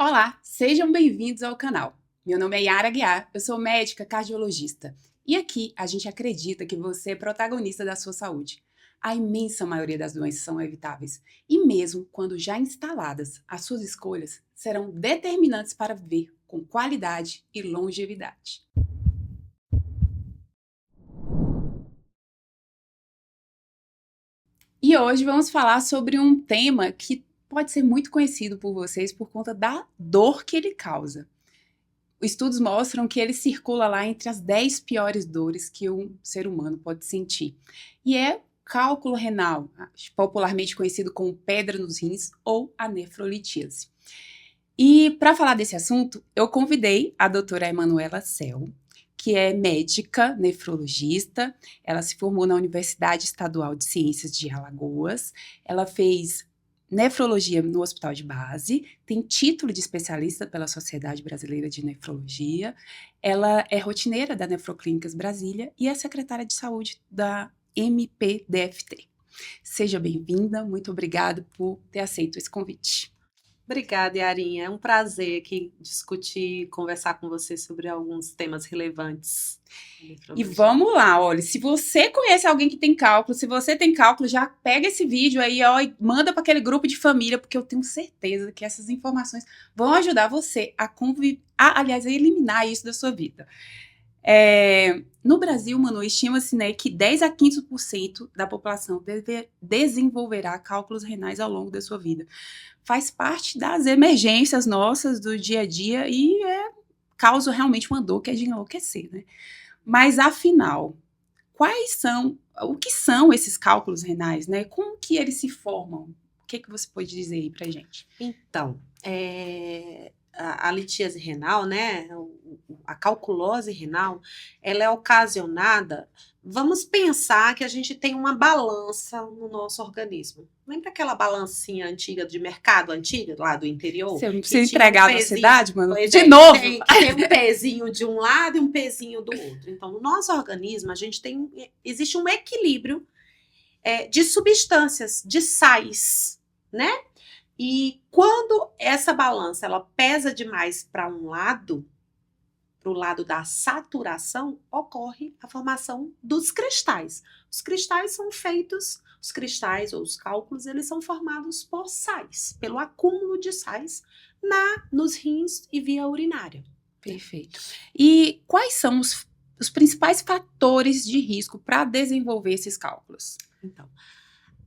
Olá, sejam bem-vindos ao canal. Meu nome é Yara Guiar, eu sou médica cardiologista. E aqui a gente acredita que você é protagonista da sua saúde. A imensa maioria das doenças são evitáveis. E mesmo quando já instaladas, as suas escolhas serão determinantes para viver com qualidade e longevidade. E hoje vamos falar sobre um tema que pode ser muito conhecido por vocês por conta da dor que ele causa. Estudos mostram que ele circula lá entre as 10 piores dores que um ser humano pode sentir. E é cálculo renal, popularmente conhecido como pedra nos rins ou a nefrolitíase. E para falar desse assunto, eu convidei a doutora Emanuela Cel, que é médica nefrologista. Ela se formou na Universidade Estadual de Ciências de Alagoas. Ela fez nefrologia no Hospital de Base, tem título de especialista pela Sociedade Brasileira de Nefrologia. Ela é rotineira da Nefroclínicas Brasília e é secretária de saúde da MPDFT. Seja bem-vinda, muito obrigada por ter aceito esse convite. Obrigada, Yarinha. É um prazer aqui discutir, conversar com você sobre alguns temas relevantes. E vamos lá, olha, se você conhece alguém que tem cálculo, se você tem cálculo, já pega esse vídeo aí, ó, e manda para aquele grupo de família, porque eu tenho certeza que essas informações vão ajudar você a aliás, a eliminar isso da sua vida. No Brasil, Manu, estima-se, né, que 10 a 15% da população desenvolverá cálculos renais ao longo da sua vida. Faz parte das emergências nossas do dia a dia e causa realmente uma dor que é de enlouquecer, né? Mas, afinal, o que são esses cálculos renais, né? Como que eles se formam? O que você pode dizer aí pra gente? Então, a litíase renal, né, a calculose renal, ela é ocasionada. Vamos pensar que a gente tem uma balança no nosso organismo. Lembra aquela balancinha antiga de mercado, antiga, lá do interior? Você não precisa entregar na cidade, mano? De novo! Que tem um pezinho de um lado e um pezinho do outro. Então, no nosso organismo, existe um equilíbrio de substâncias, de sais, né? E quando essa balança ela pesa demais para um lado, para o lado da saturação, ocorre a formação dos cristais. Os cristais são feitos, os cristais ou os cálculos, eles são formados por sais, pelo acúmulo de sais nos rins e via urinária. Perfeito. E quais são os principais fatores de risco para desenvolver esses cálculos? Então,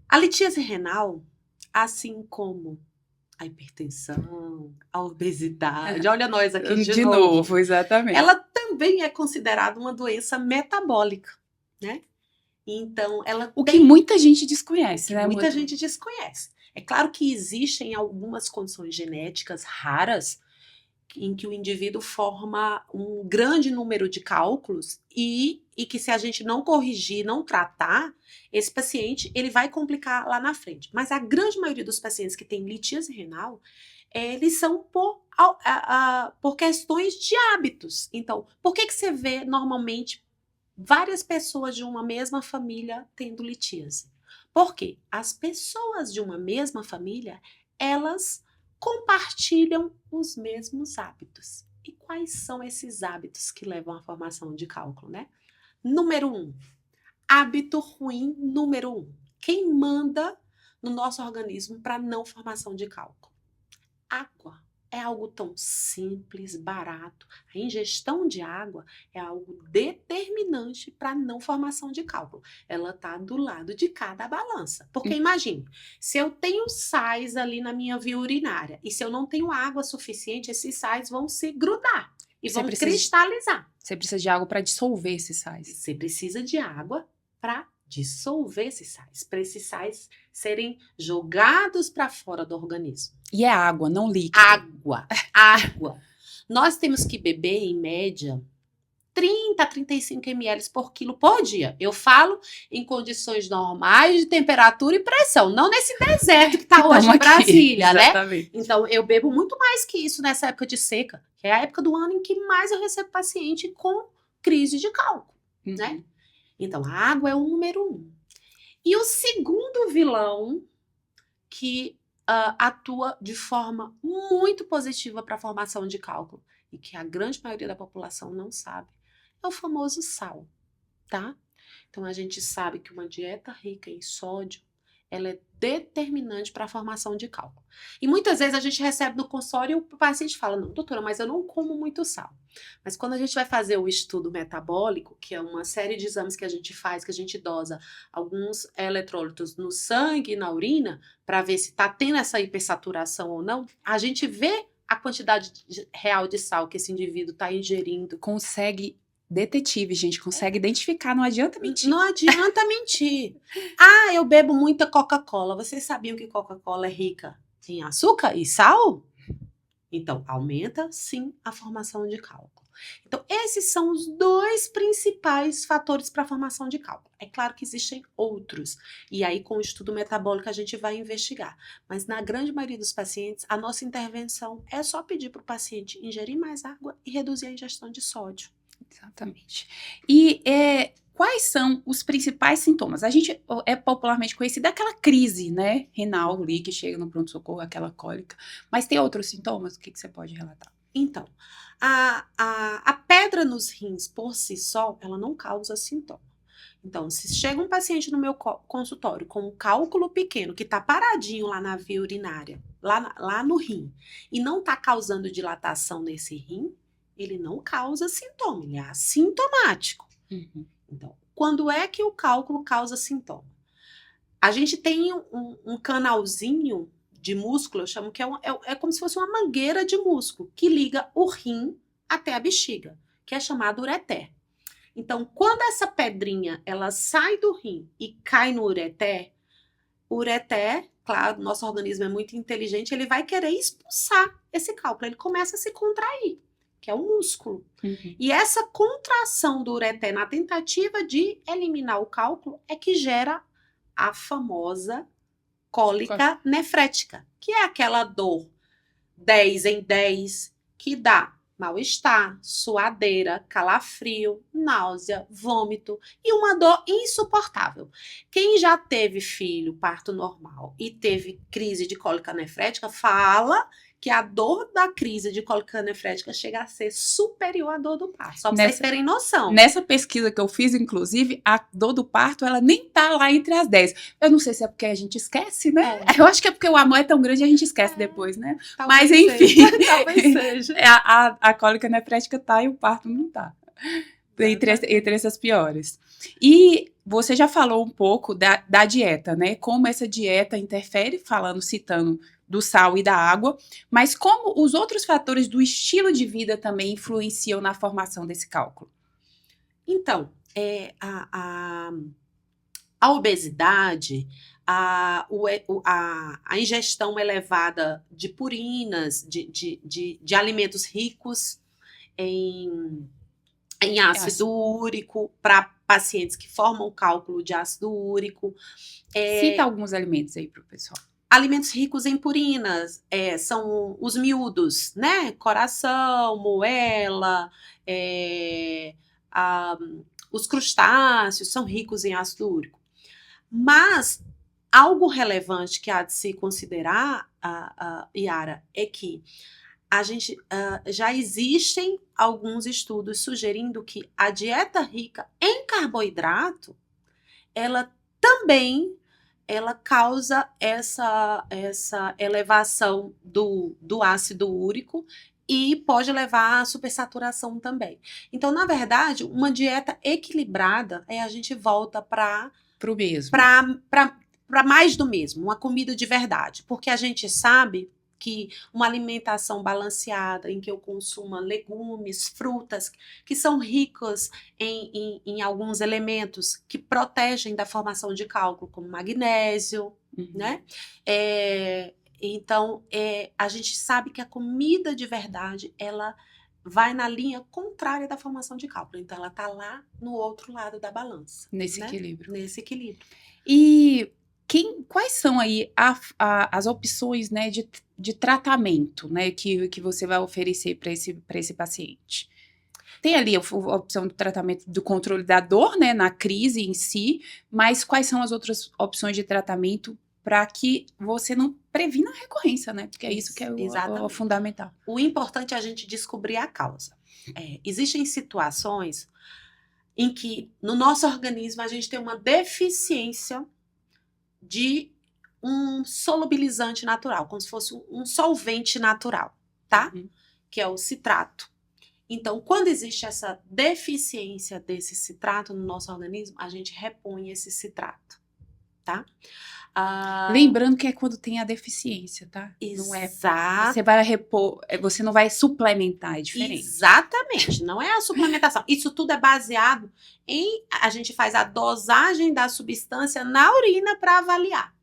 a litíase renal, assim como a hipertensão, a obesidade, olha nós aqui de novo. Exatamente. Ela também é considerada uma doença metabólica, né? Então, que muita gente desconhece, né? Muita gente desconhece. É claro que existem algumas condições genéticas raras em que o indivíduo forma um grande número de cálculos e que se a gente não corrigir, não tratar, esse paciente ele vai complicar lá na frente. Mas a grande maioria dos pacientes que têm litíase renal, eles são por questões de hábitos. Então, por que você vê normalmente várias pessoas de uma mesma família tendo litíase? Porque as pessoas de uma mesma família, elas compartilham os mesmos hábitos. E quais são esses hábitos que levam à formação de cálculo, né? Número 1. Hábito ruim número 1. Quem manda no nosso organismo para não formação de cálculo? Água. É algo tão simples, barato. A ingestão de água é algo determinante para não formação de cálculo. Ela está do lado de cada balança. Porque imagine, se eu tenho sais ali na minha via urinária e se eu não tenho água suficiente, esses sais vão se grudar e vão cristalizar. Você precisa de água para dissolver esses sais. Você precisa de água para dissolver esses sais, para esses sais serem jogados para fora do organismo. E é água, não líquido. Água. Nós temos que beber, em média, 30 a 35 ml por quilo por dia. Eu falo em condições normais de temperatura e pressão, não nesse deserto que está hoje em Brasília, né? Então, eu bebo muito mais que isso nessa época de seca, que é a época do ano em que mais eu recebo paciente com crise de cálculo, né? Então, a água é o número 1. E o segundo vilão que atua de forma muito positiva para a formação de cálculo e que a grande maioria da população não sabe, é o famoso sal, tá? Então, a gente sabe que uma dieta rica em sódio, ela é determinante para a formação de cálculo. E muitas vezes a gente recebe no consultório e o paciente fala, não, doutora, mas eu não como muito sal. Mas quando a gente vai fazer o estudo metabólico, que é uma série de exames que a gente faz, que a gente dosa alguns eletrólitos no sangue e na urina, para ver se está tendo essa hipersaturação ou não, a gente vê a quantidade real de sal que esse indivíduo está ingerindo. Consegue, detetive, gente, consegue identificar, não adianta mentir. Não adianta mentir. Ah, eu bebo muita Coca-Cola. Vocês sabiam que Coca-Cola é rica em açúcar e sal? Então, aumenta sim a formação de cálculo. Então, esses são os dois principais fatores para a formação de cálculo. É claro que existem outros, e aí com o estudo metabólico a gente vai investigar. Mas na grande maioria dos pacientes, a nossa intervenção é só pedir para o paciente ingerir mais água e reduzir a ingestão de sódio. Exatamente. E quais são os principais sintomas? A gente é popularmente conhecida aquela crise, né, renal ali, que chega no pronto-socorro, aquela cólica. Mas tem outros sintomas? O que você pode relatar? Então, a pedra nos rins por si só, ela não causa sintoma. Então, se chega um paciente no meu consultório com um cálculo pequeno, que está paradinho lá na via urinária, lá no rim, e não está causando dilatação nesse rim, ele não causa sintoma, ele é assintomático. Uhum. Então, quando é que o cálculo causa sintoma? A gente tem um canalzinho de músculo, eu chamo que é como se fosse uma mangueira de músculo, que liga o rim até a bexiga, que é chamado ureter. Então, quando essa pedrinha, ela sai do rim e cai no ureter, claro, nosso organismo é muito inteligente, ele vai querer expulsar esse cálculo, ele começa a se contrair, que é o músculo. Uhum. E essa contração do ureter na tentativa de eliminar o cálculo é que gera a famosa cólica nefrética, que é aquela dor 10 em 10 que dá mal-estar, suadeira, calafrio, náusea, vômito e uma dor insuportável. Quem já teve filho, parto normal e teve crise de cólica nefrética, fala que a dor da crise de cólica nefrética chega a ser superior à dor do parto, só pra vocês terem noção. Nessa pesquisa que eu fiz, inclusive, a dor do parto, ela nem tá lá entre as 10. Eu não sei se é porque a gente esquece, né? Eu acho que é porque o amor é tão grande e a gente esquece depois, né? Mas enfim, talvez seja. A cólica nefrética tá e o parto não tá. Entre essas piores. E você já falou um pouco da dieta, né? Como essa dieta interfere, citando do sal e da água, mas como os outros fatores do estilo de vida também influenciam na formação desse cálculo? Então, a obesidade, a ingestão elevada de purinas, de alimentos ricos em ácido úrico, para pacientes que formam cálculo de ácido úrico. Cita alguns alimentos aí para o pessoal. Alimentos ricos em purinas são os miúdos, né? Coração, moela, os crustáceos são ricos em ácido úrico. Mas algo relevante que há de se considerar, Yara, é que já existem alguns estudos sugerindo que a dieta rica em carboidrato, ela também causa essa elevação do ácido úrico e pode levar à supersaturação também. Então, na verdade, uma dieta equilibrada, a gente volta para o mesmo. Para mais do mesmo, uma comida de verdade. Porque a gente sabe que uma alimentação balanceada, em que eu consuma legumes, frutas, que são ricas em alguns elementos que protegem da formação de cálculo, como magnésio, né? Então, a gente sabe que a comida de verdade, ela vai na linha contrária da formação de cálculo. Então, ela está lá no outro lado da balança. Nesse equilíbrio. Nesse equilíbrio. E quais são aí as opções, né, de tratamento, né, que você vai oferecer para esse paciente? Tem ali a opção do tratamento do controle da dor, né, na crise em si, mas quais são as outras opções de tratamento para que você não previna a recorrência, né? Porque é isso que é o Exatamente. fundamental. O importante é a gente descobrir a causa. Existem situações em que no nosso organismo a gente tem uma deficiência de um solubilizante natural, como se fosse um solvente natural, tá? Uhum. Que é o citrato. Então, quando existe essa deficiência desse citrato no nosso organismo, a gente repõe esse citrato, tá? Lembrando que é quando tem a deficiência, tá? Não é. Exato. Você vai repor, você não vai suplementar, é diferente. Exatamente, não é a suplementação. Isso tudo é baseado em. A gente faz a dosagem da substância na urina para avaliar.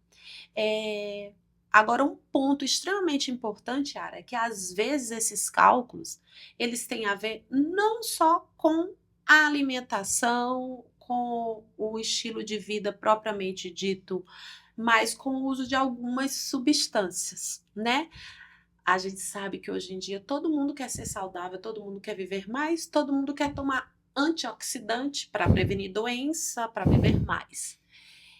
Agora, um ponto extremamente importante, Ara, é que às vezes esses cálculos, eles têm a ver não só com a alimentação, com o estilo de vida propriamente dito, mas com o uso de algumas substâncias, né? A gente sabe que hoje em dia todo mundo quer ser saudável, todo mundo quer viver mais, todo mundo quer tomar antioxidante para prevenir doença, para viver mais.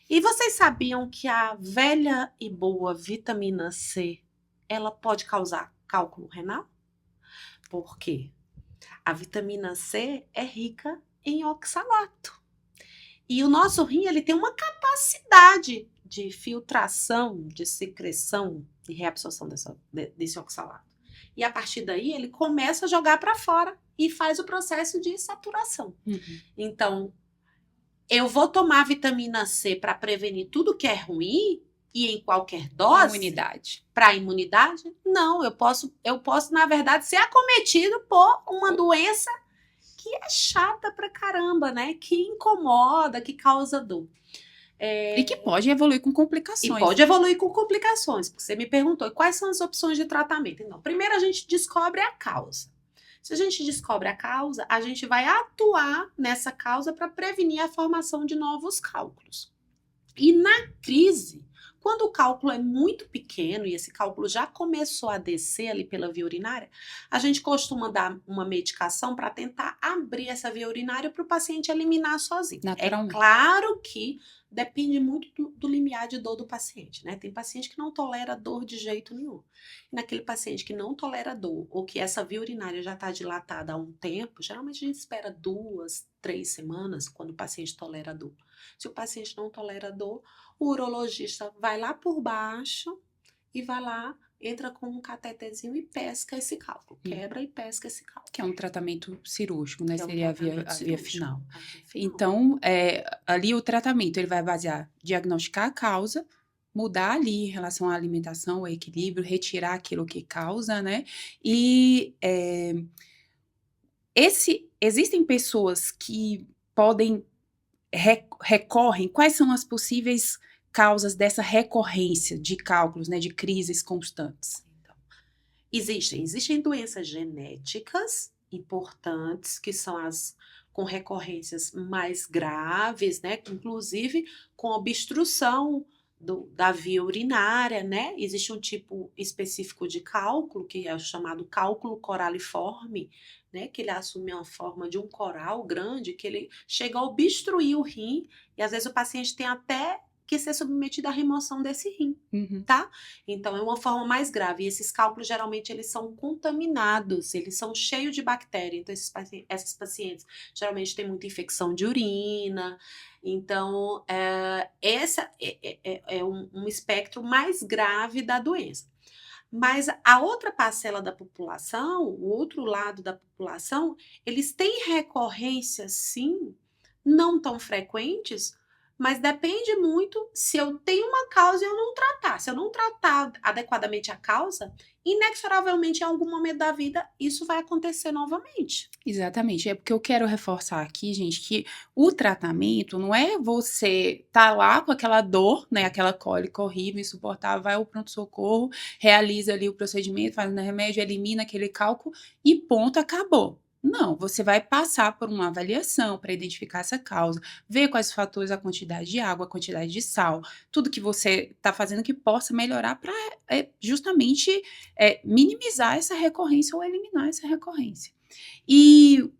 E vocês sabiam que a velha e boa vitamina C, ela pode causar cálculo renal? Por quê? A vitamina C é rica em oxalato. E o nosso rim, ele tem uma capacidade de filtração, de secreção e reabsorção desse oxalato. E a partir daí, ele começa a jogar para fora e faz o processo de saturação. Uhum. Então, eu vou tomar vitamina C para prevenir tudo que é ruim e em qualquer dose? Imunidade. Para imunidade? Não, eu posso, na verdade, ser acometido por uma doença que é chata pra caramba, né? Que incomoda, que causa dor. E que pode evoluir com complicações. E pode evoluir com complicações. Porque você me perguntou quais são as opções de tratamento. Então, primeiro a gente descobre a causa. Se a gente descobre a causa, a gente vai atuar nessa causa para prevenir a formação de novos cálculos. E na crise, quando o cálculo é muito pequeno e esse cálculo já começou a descer ali pela via urinária, a gente costuma dar uma medicação para tentar abrir essa via urinária para o paciente eliminar sozinho. É claro que depende muito do limiar de dor do paciente, né? Tem paciente que não tolera dor de jeito nenhum. E naquele paciente que não tolera dor, ou que essa via urinária já está dilatada há um tempo, geralmente a gente espera 2, 3 semanas quando o paciente tolera dor. Se o paciente não tolera dor, o urologista vai lá por baixo e vai lá, entra com um catetezinho e pesca esse cálculo. Quebra e pesca esse cálculo. Que é um tratamento cirúrgico, né? Que Seria a via final. final. Então, ali o tratamento, ele vai basear, diagnosticar a causa, mudar ali em relação à alimentação, ao equilíbrio, retirar aquilo que causa, né? E existem pessoas que podem recorrem, quais são as possíveis causas dessa recorrência de cálculos, né, de crises constantes? Então, existem doenças genéticas importantes, que são as com recorrências mais graves, né, inclusive com obstrução da via urinária, né? Existe um tipo específico de cálculo, que é o chamado cálculo coraliforme, né? Que ele assume a forma de um coral grande, que ele chega a obstruir o rim, e às vezes o paciente tem até que ser submetido à remoção desse rim, tá? Então, é uma forma mais grave. E esses cálculos, geralmente, eles são contaminados, eles são cheios de bactéria. Então, essas pacientes, geralmente, têm muita infecção de urina. Então, essa é um espectro mais grave da doença. Mas a outra parcela da população, o outro lado da população, eles têm recorrências, sim, não tão frequentes, mas depende muito se eu tenho uma causa e eu não tratar. Se eu não tratar adequadamente a causa, inexoravelmente em algum momento da vida isso vai acontecer novamente. Exatamente. É porque eu quero reforçar aqui, gente, que o tratamento não é você tá lá com aquela dor, né, aquela cólica horrível, insuportável, vai ao pronto-socorro, realiza ali o procedimento, faz o remédio, elimina aquele cálculo e ponto, acabou. Não, você vai passar por uma avaliação para identificar essa causa, ver quais os fatores, a quantidade de água, a quantidade de sal, tudo que você está fazendo que possa melhorar para justamente minimizar essa recorrência ou eliminar essa recorrência. E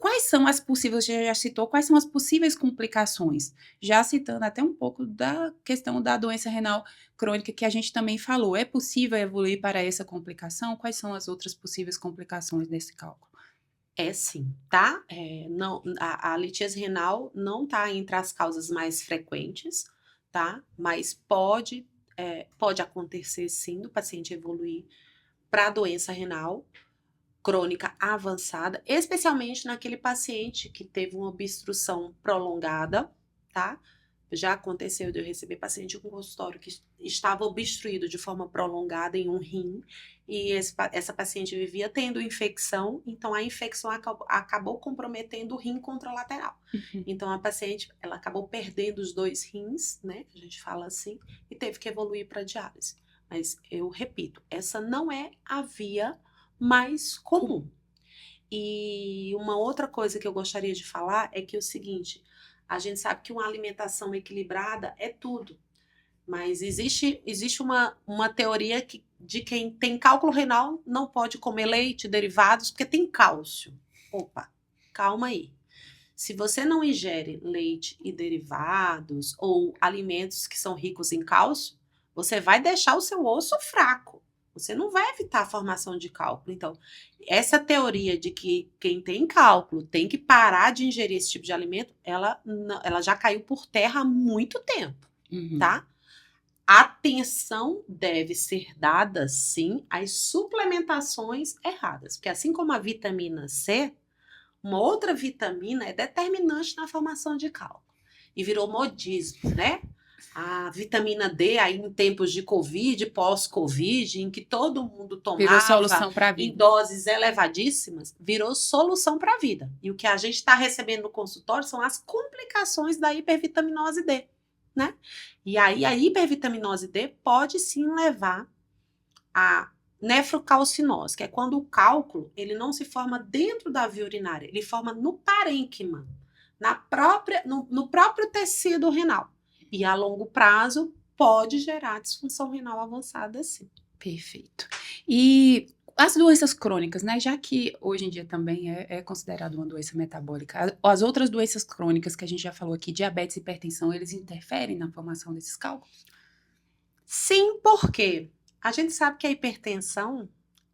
quais são as possíveis, você já citou, quais são as possíveis complicações? Já citando até um pouco da questão da doença renal crônica que a gente também falou. É possível evoluir para essa complicação? Quais são as outras possíveis complicações desse cálculo? É sim, tá? Não, a litíase renal não tá entre as causas mais frequentes, tá? Mas pode acontecer sim do paciente evoluir para doença renal crônica avançada, especialmente naquele paciente que teve uma obstrução prolongada, tá? Já aconteceu de eu receber paciente com consultório que estava obstruído de forma prolongada em um rim, e essa paciente vivia tendo infecção, então a infecção acabou comprometendo o rim contralateral. Uhum. Então a paciente, ela acabou perdendo os 2 rins, né? A gente fala assim, e teve que evoluir para diálise. Mas eu repito, essa não é a via mais comum. E uma outra coisa que eu gostaria de falar é que é o seguinte, a gente sabe que uma alimentação equilibrada é tudo, mas existe uma teoria de quem tem cálculo renal não pode comer leite, derivados, porque tem cálcio. Opa, calma aí. Se você não ingere leite e derivados ou alimentos que são ricos em cálcio, você vai deixar o seu osso fraco. Você não vai evitar a formação de cálculo. Então, essa teoria de que quem tem cálculo tem que parar de ingerir esse tipo de alimento, ela já caiu por terra há muito tempo, tá? Atenção deve ser dada, sim, às suplementações erradas. Porque assim como a vitamina C, uma outra vitamina é determinante na formação de cálculo. E virou modismo, né? A vitamina D, aí em tempos de Covid, pós-Covid, em que todo mundo Virou tomava solução para a em vida. doses elevadíssimas, virou solução para a vida. E o que a gente está recebendo no consultório são as complicações da hipervitaminose D, né? E aí a hipervitaminose D pode sim levar a nefrocalcinose, que é quando o cálculo ele não se forma dentro da via urinária, ele forma no parênquima, no próprio tecido renal. E a longo prazo pode gerar disfunção renal avançada, sim. Perfeito. E as doenças crônicas, né? Já que hoje em dia também é considerado uma doença metabólica, as outras doenças crônicas que a gente já falou aqui, diabetes e hipertensão, eles interferem na formação desses cálculos? Sim, porque a gente sabe que a hipertensão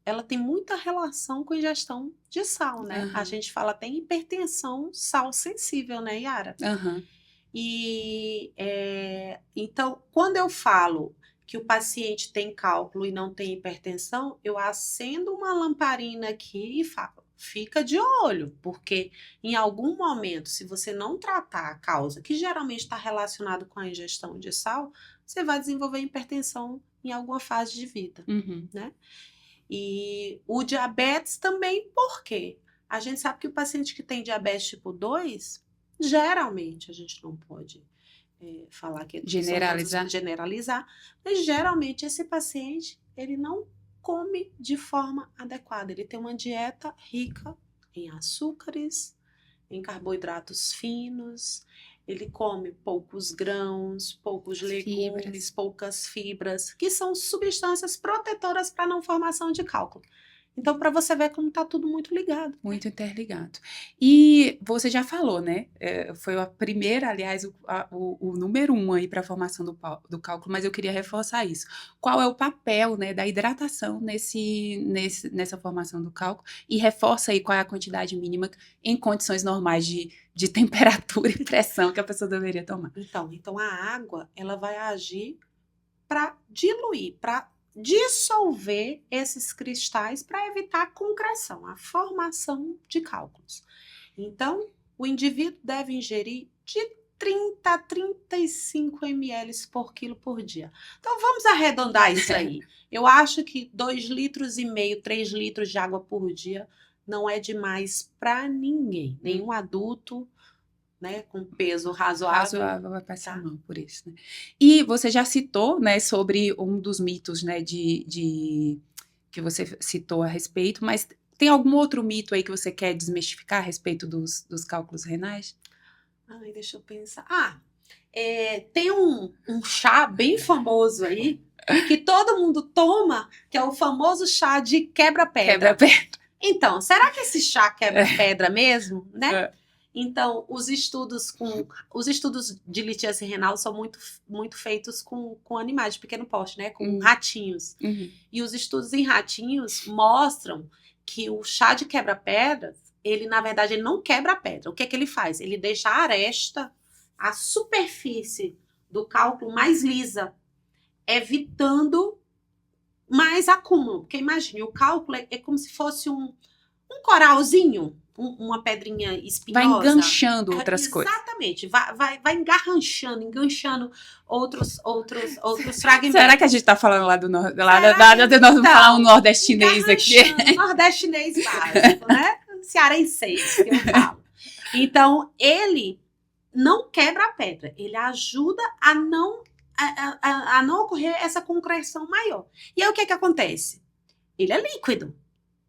ela tem muita relação com ingestão de sal, né? A gente fala até em hipertensão sal sensível, né, Yara? E então, quando eu falo que o paciente tem cálculo e não tem hipertensão, eu acendo uma lamparina aqui e falo, fica de olho, porque em algum momento, se você não tratar a causa, que geralmente está relacionado com a ingestão de sal, você vai desenvolver hipertensão em alguma fase de vida, né? E o diabetes também, por quê? A gente sabe que o paciente que tem diabetes tipo 2, geralmente, a gente não pode falar que generalizar, mas geralmente esse paciente, ele não come de forma adequada. Ele tem uma dieta rica em açúcares, em carboidratos finos, ele come poucos grãos, poucos legumes, poucas fibras, que são substâncias protetoras para a não formação de cálculo. Então, para você ver como está tudo muito ligado. Muito interligado. E você já falou, né? Foi a primeira, aliás, o número 1 aí para a formação do cálculo, mas eu queria reforçar isso. Qual é o papel, né, da hidratação nessa formação do cálculo? E reforça aí qual é a quantidade mínima em condições normais de temperatura e pressão que a pessoa deveria tomar. Então a água, ela vai agir para diluir, para dissolver esses cristais para evitar a concreção, a formação de cálculos. Então, o indivíduo deve ingerir de 30 a 35 ml por quilo por dia. Então, vamos arredondar isso aí. Eu acho que 2,5 litros, 3 litros de água por dia não é demais para ninguém, nenhum adulto, né, com peso razoável vai passar mal por isso, né? E você já citou, né, sobre um dos mitos, né, que você citou a respeito, mas tem algum outro mito aí que você quer desmistificar a respeito dos cálculos renais? Ai, deixa eu pensar. Tem um chá bem famoso aí, que todo mundo toma, que é o famoso chá de quebra-pedra. Então, será que esse chá quebra pedra mesmo, né? É. Então, os estudos de litíase renal são muito feitos com animais de pequeno porte, né? Com ratinhos. Uhum. E os estudos em ratinhos mostram que o chá de quebra-pedras, ele, na verdade, ele não quebra a pedra. O que é que ele faz? Ele deixa a aresta, a superfície do cálculo mais lisa, evitando mais acúmulo. Porque imagine, o cálculo é como se fosse um coralzinho, uma pedrinha espinhosa. Vai enganchando outras coisas. Exatamente. Vai enganchando outros fragmentos. Será que a gente tá falando lá do nós Então, vamos falar um nordestinês aqui? Nordestinês básico, né? Cearenseis, que eu falo. Então, ele não quebra a pedra. Ele ajuda a não ocorrer essa concreção maior. E aí, o que acontece? Ele é líquido.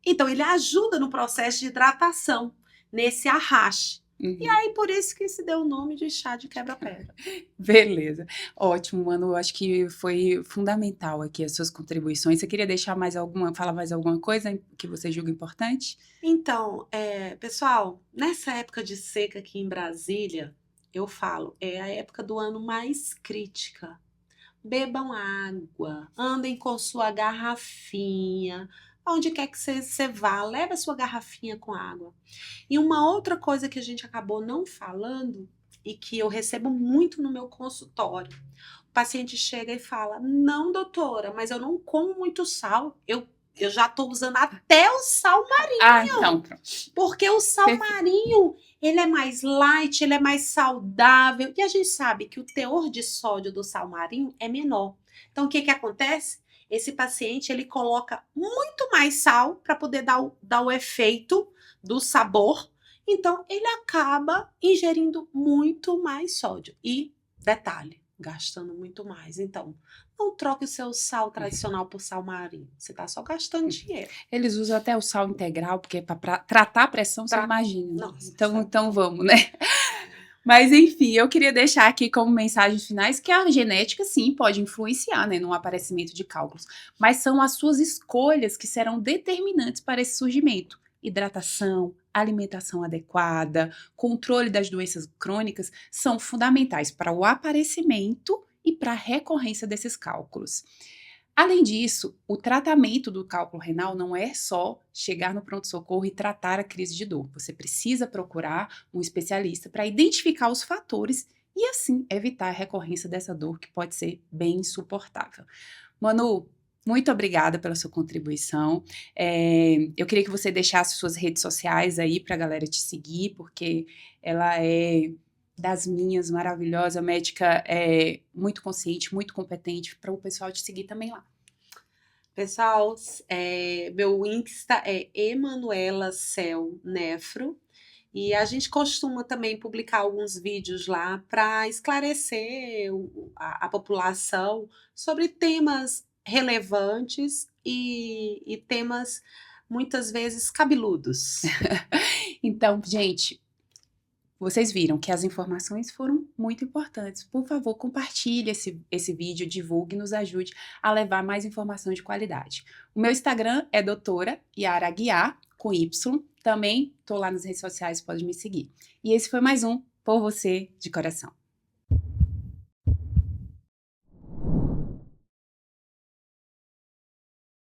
Então, ele ajuda no processo de hidratação, nesse arraste. Uhum. E aí, por isso que se deu o nome de chá de quebra-pedra. Beleza. Ótimo, Manu. Eu acho que foi fundamental aqui as suas contribuições. Você queria falar mais alguma coisa que você julga importante? Então, pessoal, nessa época de seca aqui em Brasília, eu falo, é a época do ano mais crítica. Bebam água, andem com sua garrafinha. Onde quer que você vá, leve a sua garrafinha com água. E uma outra coisa que a gente acabou não falando e que eu recebo muito no meu consultório, o paciente chega e fala, não, doutora, mas eu não como muito sal, eu já estou usando até o sal marinho. Ah, então pronto. Porque o sal marinho, ele é mais light, ele é mais saudável. E a gente sabe que o teor de sódio do sal marinho é menor. Então, o que acontece? Esse paciente, ele coloca muito mais sal para poder dar o efeito do sabor. Então, ele acaba ingerindo muito mais sódio. E, detalhe, gastando muito mais. Então, não troque o seu sal tradicional por sal marinho. Você está só gastando dinheiro. Eles usam até o sal integral, porque para tratar a pressão, você imagina. Nossa, então vamos, né? Mas, enfim, eu queria deixar aqui como mensagens finais que a genética, sim, pode influenciar, né, no aparecimento de cálculos. Mas são as suas escolhas que serão determinantes para esse surgimento. Hidratação, alimentação adequada, controle das doenças crônicas são fundamentais para o aparecimento e para a recorrência desses cálculos. Além disso, o tratamento do cálculo renal não é só chegar no pronto-socorro e tratar a crise de dor. Você precisa procurar um especialista para identificar os fatores e, assim, evitar a recorrência dessa dor que pode ser bem insuportável. Manu, muito obrigada pela sua contribuição. Eu queria que você deixasse suas redes sociais aí para a galera te seguir, porque ela é das minhas, maravilhosa, médica muito consciente, muito competente, para o pessoal te seguir também lá. Pessoal, meu Insta é Emanuela Cel Nefro, e a gente costuma também publicar alguns vídeos lá para esclarecer a população sobre temas relevantes e temas muitas vezes cabeludos. Então, gente, vocês viram que as informações foram muito importantes. Por favor, compartilhe esse vídeo, divulgue e nos ajude a levar mais informação de qualidade. O meu Instagram é doutora Yara Aguiar, com Y. Também estou lá nas redes sociais, pode me seguir. E esse foi mais um Por Você de Coração.